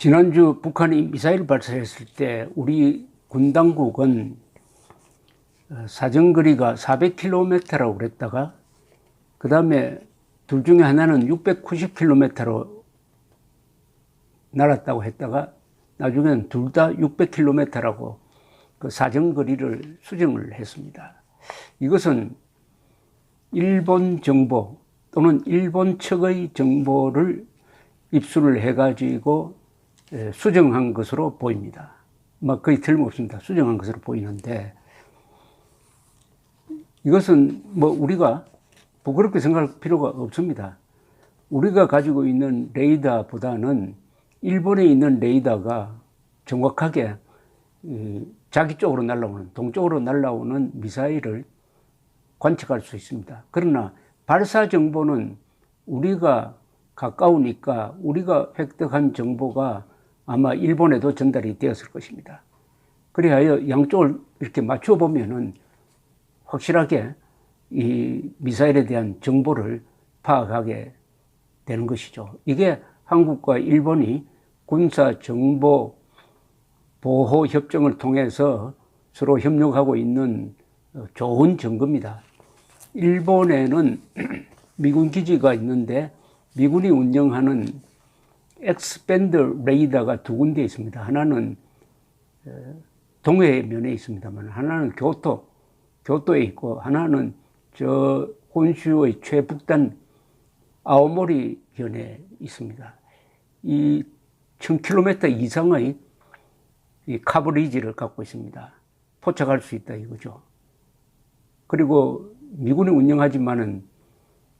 지난주 북한이 미사일 발사했을 때 우리 군 당국은 사정거리가 400km라고 그랬다가 그 다음에 둘 중에 하나는 690km로 날았다고 했다가 나중에는 둘 다 600km라고 그 사정거리를 수정을 했습니다. 이것은 일본 정보 또는 일본 측의 정보를 입수를 해가지고 수정한 것으로 보입니다. 거의 틀림없습니다. 수정한 것으로 보이는데 이것은 우리가 부끄럽게 생각할 필요가 없습니다. 우리가 가지고 있는 레이더보다는 일본에 있는 레이더가 정확하게 자기 쪽으로 날아오는, 동쪽으로 날아오는 미사일을 관측할 수 있습니다. 그러나 발사 정보는 우리가 가까우니까 우리가 획득한 정보가 아마 일본에도 전달이 되었을 것입니다. 그리하여 양쪽을 이렇게 맞춰 보면은 확실하게 이 미사일에 대한 정보를 파악하게 되는 것이죠. 이게 한국과 일본이 군사 정보 보호 협정을 통해서 서로 협력하고 있는 좋은 증거입니다. 일본에는 미군 기지가 있는데 미군이 운영하는 X밴드 레이더가 두 군데 있습니다. 하나는 동해면에 있습니다만 하나는 교토에 있고 하나는 저 혼슈의 최북단 아오모리 현에 있습니다. 이 1000km 이상의 이 커버리지를 갖고 있습니다. 포착할 수 있다 이거죠. 그리고 미군이 운영하지만은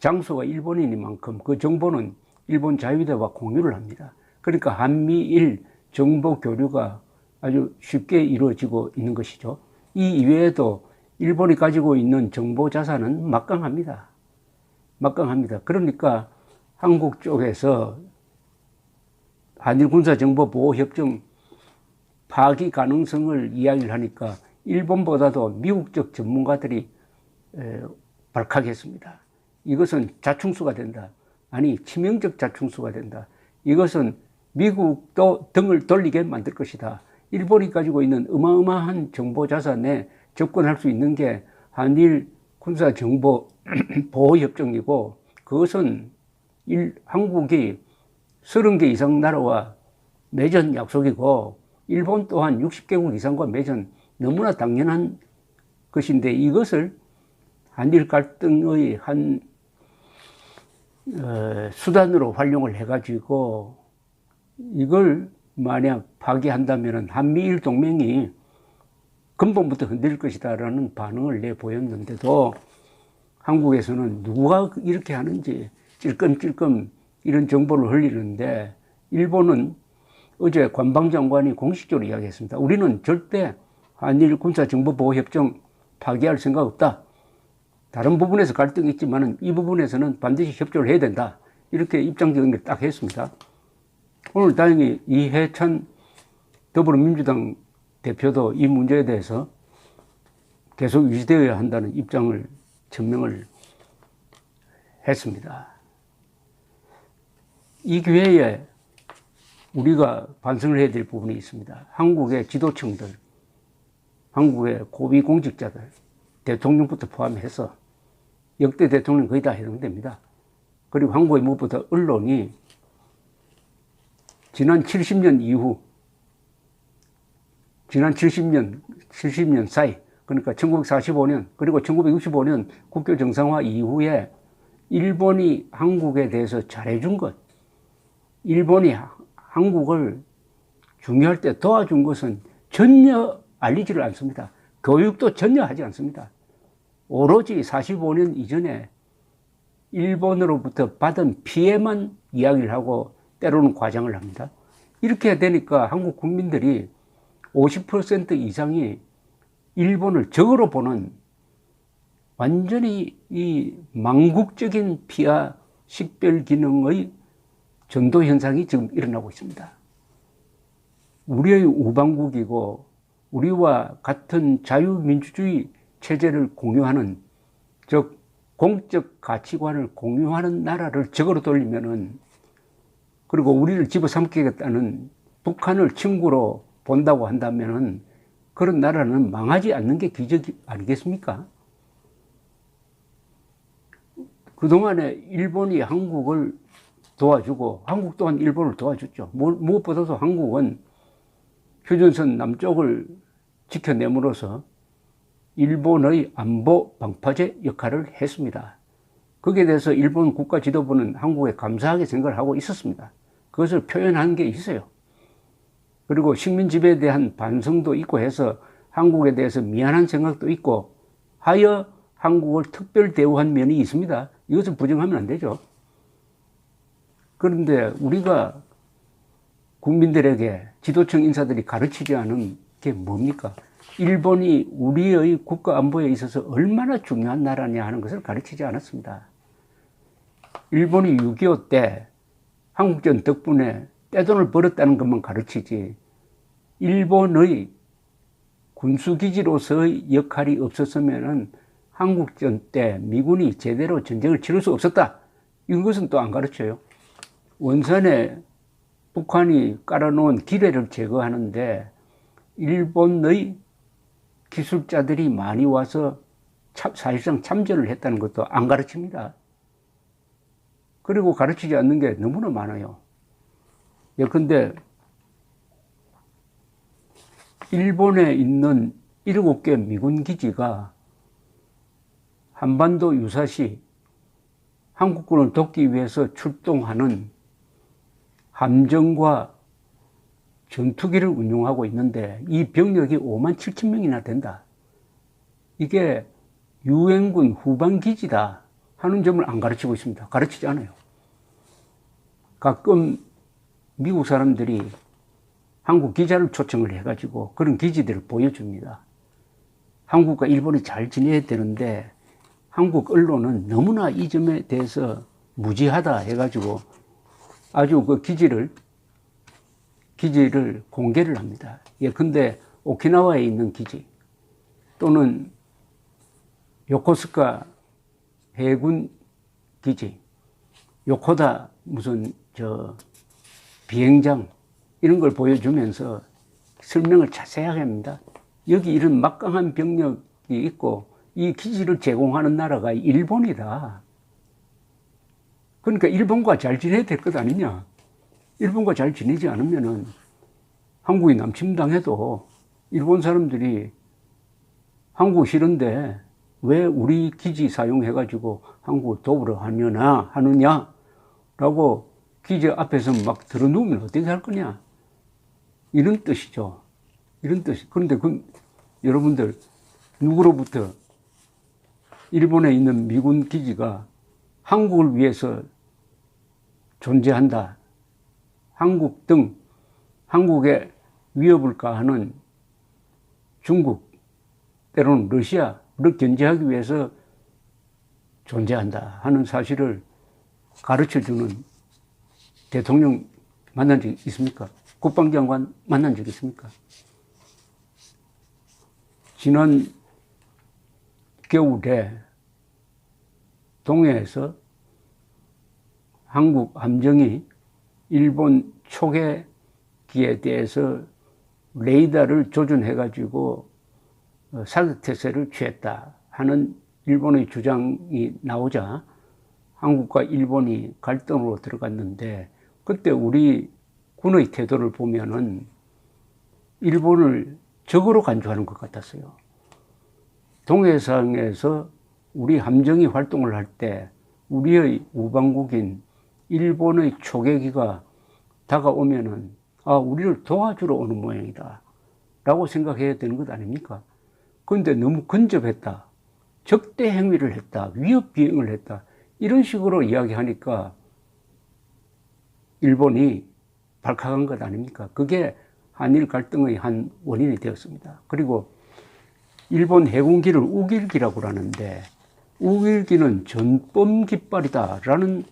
장소가 일본이니만큼 그 정보는 일본 자위대와 공유를 합니다. 그러니까 한미일 정보 교류가 아주 쉽게 이루어지고 있는 것이죠. 이 이외에도 일본이 가지고 있는 정보 자산은 막강합니다. 막강합니다. 그러니까 한국 쪽에서 한일 군사정보보호협정 파기 가능성을 이야기를 하니까 일본보다도 미국적 전문가들이 발칵했습니다. 이것은 자충수가 된다. 아니 치명적 자충수가 된다. 이것은 미국도 등을 돌리게 만들 것이다. 일본이 가지고 있는 어마어마한 정보 자산에 접근할 수 있는 게 한일 군사정보 보호협정이고 그것은 한국이 30개 이상 나라와 맺은 약속이고 일본 또한 60개국 이상과 맺은 너무나 당연한 것인데 이것을 한일 갈등의 한 수단으로 활용을 해가지고 이걸 만약 파기한다면 한미일 동맹이 근본부터 흔들릴 것이다라는 반응을 내보였는데도 한국에서는 누가 이렇게 하는지 찔끔찔끔 이런 정보를 흘리는데 일본은 어제 관방장관이 공식적으로 이야기했습니다. 우리는 절대 한일 군사정보보호협정 파기할 생각 없다. 다른 부분에서 갈등이 있지만 이 부분에서는 반드시 협조를 해야 된다. 이렇게 입장정리를 딱 했습니다. 오늘 다행히 이해찬 더불어민주당 대표도 이 문제에 대해서 계속 유지되어야 한다는 입장을 천명을 했습니다. 이 기회에 우리가 반성을 해야 될 부분이 있습니다. 한국의 지도층들, 한국의 고위 공직자들, 대통령부터 포함해서 역대 대통령 거의 다 해당됩니다. 그리고 한국의 무엇보다 언론이 지난 70년 이후, 지난 70년 사이, 그러니까 1945년, 그리고 1965년 국교 정상화 이후에 일본이 한국에 대해서 잘해준 것, 일본이 한국을 중요할 때 도와준 것은 전혀 알리지를 않습니다. 교육도 전혀 하지 않습니다. 오로지 45년 이전에 일본으로부터 받은 피해만 이야기를 하고 때로는 과장을 합니다. 이렇게 되니까 한국 국민들이 50% 이상이 일본을 적으로 보는 완전히 이 망국적인 피하 식별 기능의 전도 현상이 지금 일어나고 있습니다. 우리의 우방국이고 우리와 같은 자유민주주의 체제를 공유하는, 즉 공적 가치관을 공유하는 나라를 적으로 돌리면은, 그리고 우리를 집어삼키겠다는 북한을 친구로 본다고 한다면은 그런 나라는 망하지 않는 게 기적 아니겠습니까? 그동안에 일본이 한국을 도와주고 한국 또한 일본을 도와줬죠. 무엇보다도 한국은 휴전선 남쪽을 지켜냄으로써 일본의 안보 방파제 역할을 했습니다. 거기에 대해서 일본 국가 지도부는 한국에 감사하게 생각을 하고 있었습니다. 그것을 표현한 게 있어요. 그리고 식민 지배에 대한 반성도 있고 해서 한국에 대해서 미안한 생각도 있고 하여 한국을 특별 대우한 면이 있습니다. 이것을 부정하면 안 되죠. 그런데 우리가 국민들에게 지도층 인사들이 가르치지 않은 게 뭡니까? 일본이 우리의 국가 안보에 있어서 얼마나 중요한 나라냐 하는 것을 가르치지 않았습니다. 일본이 6.25 때 한국전 덕분에 떼돈을 벌었다는 것만 가르치지 일본의 군수기지로서의 역할이 없었으면 한국전 때 미군이 제대로 전쟁을 치를 수 없었다. 이것은 또 안 가르쳐요. 원산에 북한이 깔아놓은 기뢰를 제거하는데 일본의 기술자들이 많이 와서 사실상 참전을 했다는 것도 안 가르칩니다. 그리고 가르치지 않는 게 너무나 많아요. 예컨대 일본에 있는 7개 미군 기지가 한반도 유사시 한국군을 돕기 위해서 출동하는 함정과 전투기를 운용하고 있는데 이 병력이 5만 7천 명이나 된다. 이게 유엔군 후방기지다 하는 점을 안 가르치고 있습니다. 가르치지 않아요. 가끔 미국 사람들이 한국 기자를 초청을 해가지고 그런 기지들을 보여줍니다. 한국과 일본이 잘 지내야 되는데 한국 언론은 너무나 이 점에 대해서 무지하다 해가지고 아주 그 기지를 공개를 합니다. 예컨대 오키나와에 있는 기지 또는 요코스카 해군 기지, 요코다 무슨 비행장 이런 걸 보여주면서 설명을 자세하게 합니다. 여기 이런 막강한 병력이 있고 이 기지를 제공하는 나라가 일본이다. 그러니까 일본과 잘 지내야 될 것 아니냐. 일본과 잘 지내지 않으면은 한국이 남침당해도 일본 사람들이 한국 싫은데 왜 우리 기지 사용해가지고 한국을 도우러 하느냐라고 기지 앞에서 막 들어누우면 어떻게 할 거냐. 이런 뜻이죠. 이런 뜻. 그런데 여러분들 누구로부터 일본에 있는 미군 기지가 한국을 위해서 존재한다. 한국 등 한국에 위협을 가하는 중국, 때로는 러시아를 견제하기 위해서 존재한다 하는 사실을 가르쳐주는 대통령 만난 적 있습니까? 국방장관 만난 적 있습니까? 지난 겨울에 동해에서 한국 함정이 일본 초계기에 대해서 레이더를 조준해가지고 사격태세를 취했다 하는 일본의 주장이 나오자 한국과 일본이 갈등으로 들어갔는데 그때 우리 군의 태도를 보면은 일본을 적으로 간주하는 것 같았어요. 동해상에서 우리 함정이 활동을 할 때 우리의 우방국인 일본의 초계기가 다가오면은 우리를 도와주러 오는 모양이다 라고 생각해야 되는 것 아닙니까? 그런데 너무 근접했다, 적대 행위를 했다, 위협 비행을 했다 이런 식으로 이야기하니까 일본이 발칵한 것 아닙니까? 그게 한일 갈등의 한 원인이 되었습니다. 그리고 일본 해군기를 우길기라고 하는데 우길기는 전범 깃발이다라는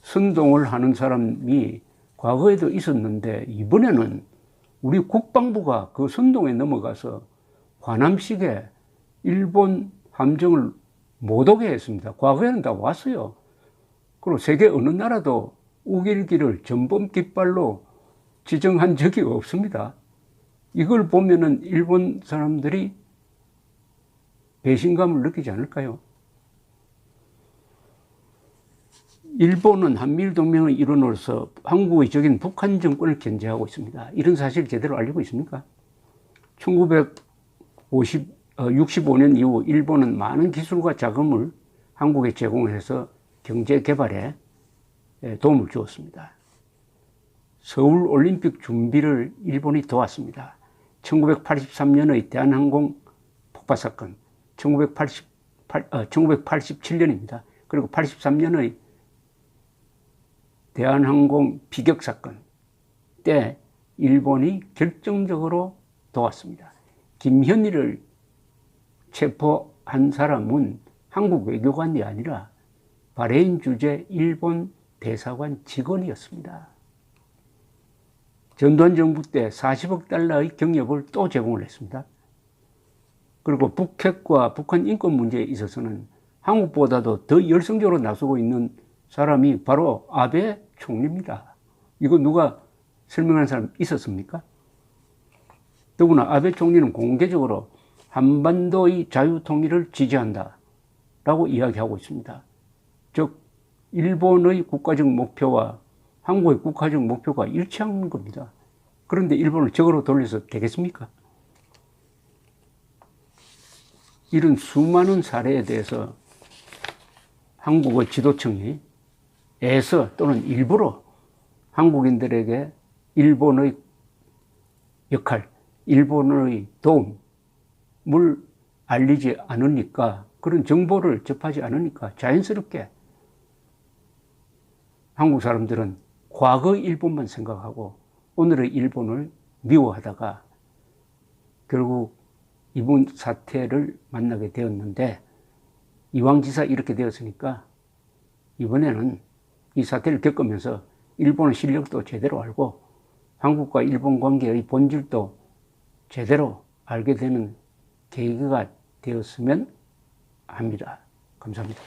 선동을 하는 사람이 과거에도 있었는데 이번에는 우리 국방부가 그 선동에 넘어가서 관함식에 일본 함정을 못 오게 했습니다. 과거에는 다 왔어요. 그리고 세계 어느 나라도 우길기를 전범 깃발로 지정한 적이 없습니다. 이걸 보면은 일본 사람들이 배신감을 느끼지 않을까요? 일본은 한미일동맹의 일원으로서 한국의 적인 북한 정권을 견제하고 있습니다. 이런 사실 제대로 알고 있습니까? 1965년 이후 일본은 많은 기술과 자금을 한국에 제공해서 경제 개발에 도움을 주었습니다. 서울 올림픽 준비를 일본이 도왔습니다. 1983년의 대한항공 폭파 사건, 1987년입니다. 그리고 83년의 대한항공 비격 사건 때 일본이 결정적으로 도왔습니다. 김현희를 체포한 사람은 한국 외교관이 아니라 바레인 주재 일본 대사관 직원이었습니다. 전두환 정부 때 40억 달러의 경협을 또 제공을 했습니다. 그리고 북핵과 북한 인권 문제에 있어서는 한국보다도 더 열성적으로 나서고 있는 사람이 바로 아베 총리입니다. 이거 누가 설명하는 사람 있었습니까? 더구나 아베 총리는 공개적으로 한반도의 자유통일을 지지한다 라고 이야기하고 있습니다. 즉 일본의 국가적 목표와 한국의 국가적 목표가 일치하는 겁니다. 그런데 일본을 적으로 돌려서 되겠습니까? 이런 수많은 사례에 대해서 한국의 지도층이 애써 또는 일부러 한국인들에게 일본의 역할, 일본의 도움을 알리지 않으니까, 그런 정보를 접하지 않으니까 자연스럽게 한국 사람들은 과거 일본만 생각하고 오늘의 일본을 미워하다가 결국 이번 사태를 만나게 되었는데, 이왕지사 이렇게 되었으니까 이번에는 이 사태를 겪으면서 일본의 실력도 제대로 알고 한국과 일본 관계의 본질도 제대로 알게 되는 계기가 되었으면 합니다. 감사합니다.